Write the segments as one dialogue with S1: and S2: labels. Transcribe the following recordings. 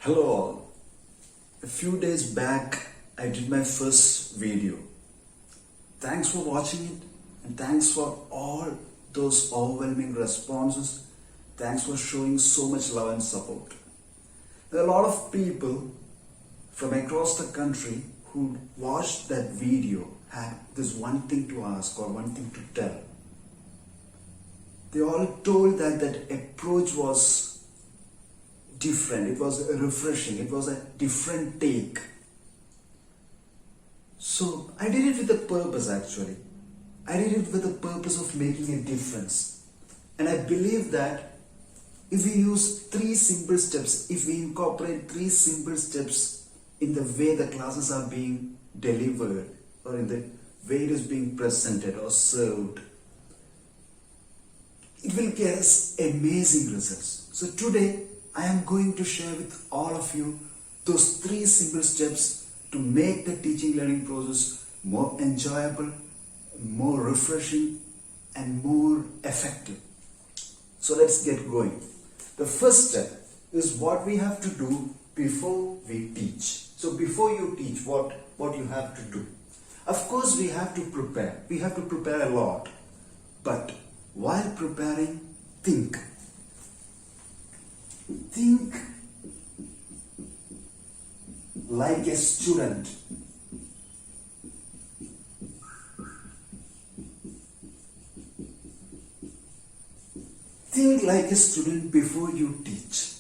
S1: Hello all. A few days back I did my first video. Thanks for watching it and thanks for all those overwhelming responses. Thanks for showing so much love and support. There are a lot of people from across the country who watched that video had this one thing to ask or one thing to tell. They all told that that approach was different, it was refreshing, it was a different take. So I did it with a purpose actually. I did it with the purpose of making a difference. And I believe that if we use 3 simple steps, if we incorporate 3 simple steps in the way the classes are being delivered or in the way it is being presented or served, it will get us amazing results. So today I am going to share with all of you those 3 simple steps to make the teaching learning process more enjoyable, more refreshing and more effective. So let's get going. The first step is what we have to do before we teach. So before you teach, what you have to do? Of course we have to prepare. We have to prepare a lot. But while preparing, think. Think like a student. Think like a student before you teach.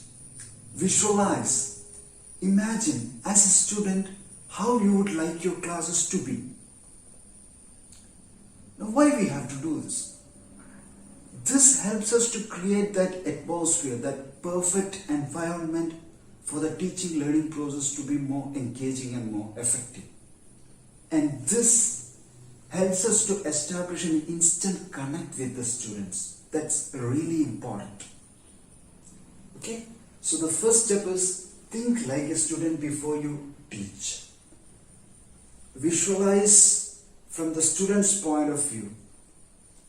S1: Visualize. Imagine as a student how you would like your classes to be. Now why we have to do this? This helps us to create that atmosphere, that perfect environment for the teaching learning process to be more engaging and more effective. And this helps us to establish an instant connect with the students. That's really important. Okay? So the first step is think like a student before you teach. Visualize from the student's point of view.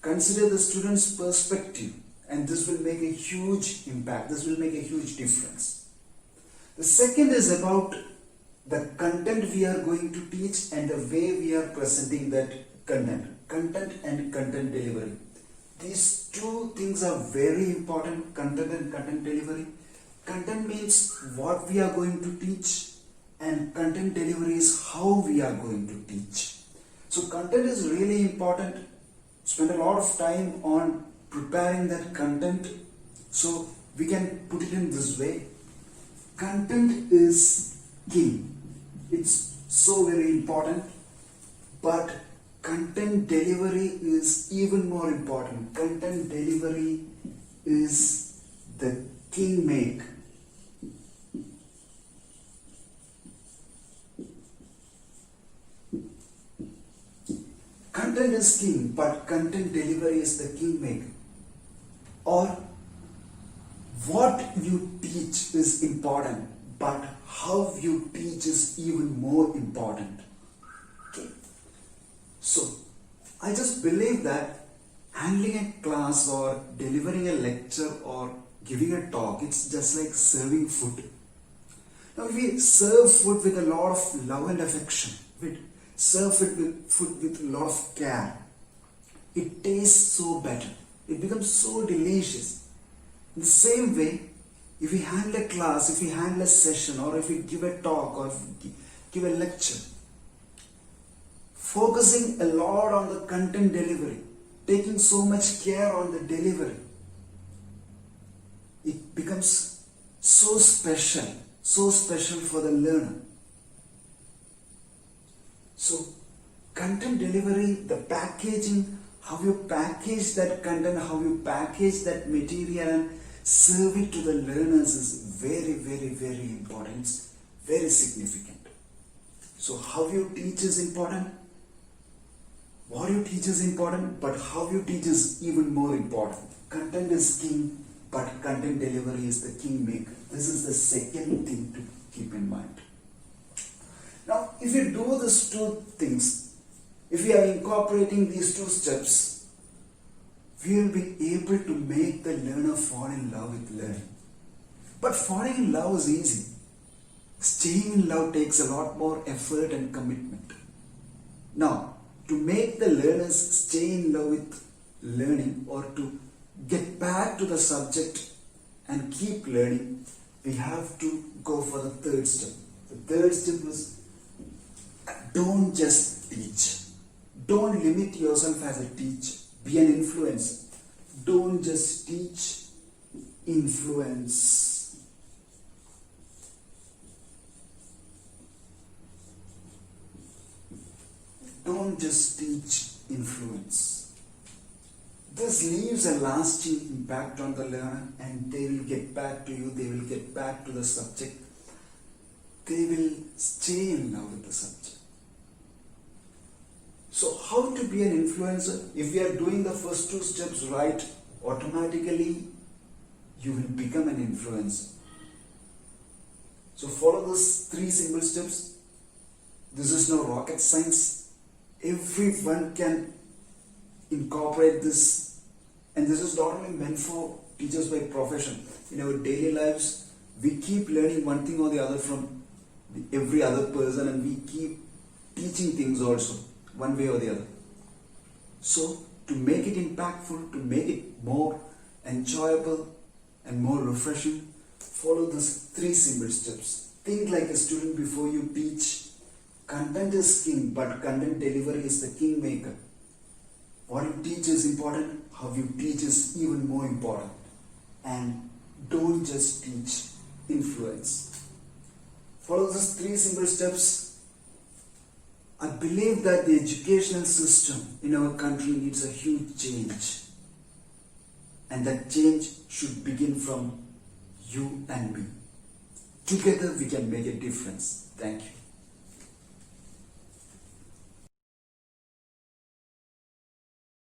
S1: Consider the student's perspective and this will make a huge impact. This will make a huge difference. The second is about the content we are going to teach and the way we are presenting that content. Content and content delivery. These 2 things are very important, content and content delivery. Content means what we are going to teach and content delivery is how we are going to teach. So content is really important. Spend a lot of time on preparing that content. So we can put it in this way. Content is king. It's so very important. But content delivery is even more important. Content delivery is the king make. Content is king, but content delivery is the kingmaker. Or what you teach is important, but how you teach is even more important. Okay. So, I just believe that handling a class or delivering a lecture or giving a talk, it's just like serving food. Now, if we serve food with a lot of love and affection, serve it with food with a lot of care, it tastes so better. It becomes so delicious. In the same way, if we handle a class, if we handle a session, or if we give a talk, or if we give a lecture, focusing a lot on the content delivery, taking so much care on the delivery, it becomes so special for the learner. So, content delivery, the packaging, how you package that content, how you package that material and serve it to the learners is very, very, very important. It's very significant. So, how you teach is important. What you teach is important, but how you teach is even more important. Content is king, but content delivery is the kingmaker. This is the second thing to keep in mind. Now, if you do these 2 things, if we are incorporating these 2 steps, we will be able to make the learner fall in love with learning. But falling in love is easy. Staying in love takes a lot more effort and commitment. Now, to make the learners stay in love with learning or to get back to the subject and keep learning, we have to go for the third step. The third step is don't just teach. Don't limit yourself as a teacher. Be an influencer. Don't just teach, influence. Don't just teach, influence. This leaves a lasting impact on the learner, and they will get back to you, they will get back to the subject, they will stay in love with the subject. So, how to be an influencer? If we are doing the first two steps right, automatically you will become an influencer. So, follow these three simple steps. This is no rocket science. Everyone can incorporate this, and this is not only meant for teachers by profession. In our daily lives, we keep learning one thing or the other from every other person, and we keep teaching things also, one way or the other. So, to make it impactful, to make it more enjoyable and more refreshing, follow these three simple steps. Think like a student before you teach. Content is king, but content delivery is the kingmaker. What you teach is important, how you teach is even more important. And don't just teach, influence. Follow these three simple steps. I believe that the educational system in our country needs a huge change. And that change should begin from you and me. Together we can make a difference. Thank you.